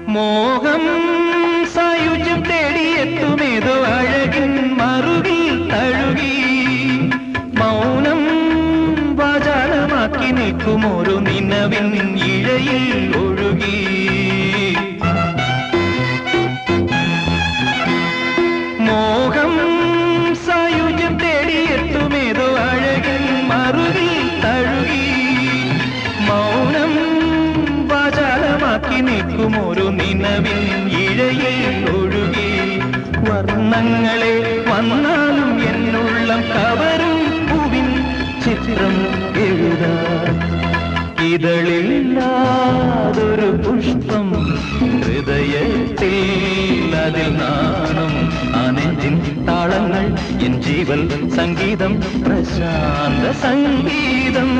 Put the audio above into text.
മോഹം സായുജ്യം തേടിയെത്തുമേതോ അഴകിൻ മറുകിൽ തഴുകി മൗനം വാചാലമാക്കി നിൽക്കുമോരോ നിലവിൻ ഇഴയിൽ ഒഴുകി മോഹം സായുജ്യം തേടിയെത്തുമേതോ അഴകിൻ മറുകിൽ തഴുകി മൗനം വാചാലമാക്കി നിൽക്കുമോരോ നിലവിൻ ഇഴയിൽ ഒഴുകി വർണ്ണങ്ങളെ വന്നാലും എന്നുള്ളം കവരും പൂവിൻ ചിത്രം എഴുതാൻ ഇതളില്ലാതൊരു പുഷ്പം ഹൃദയത്തിൽ അതിൽ നാണം ആനെഞ്ചിൻ താളങ്ങൾ എൻ ജീവൽ സംഗീതം പ്രശാന്ത സംഗീതം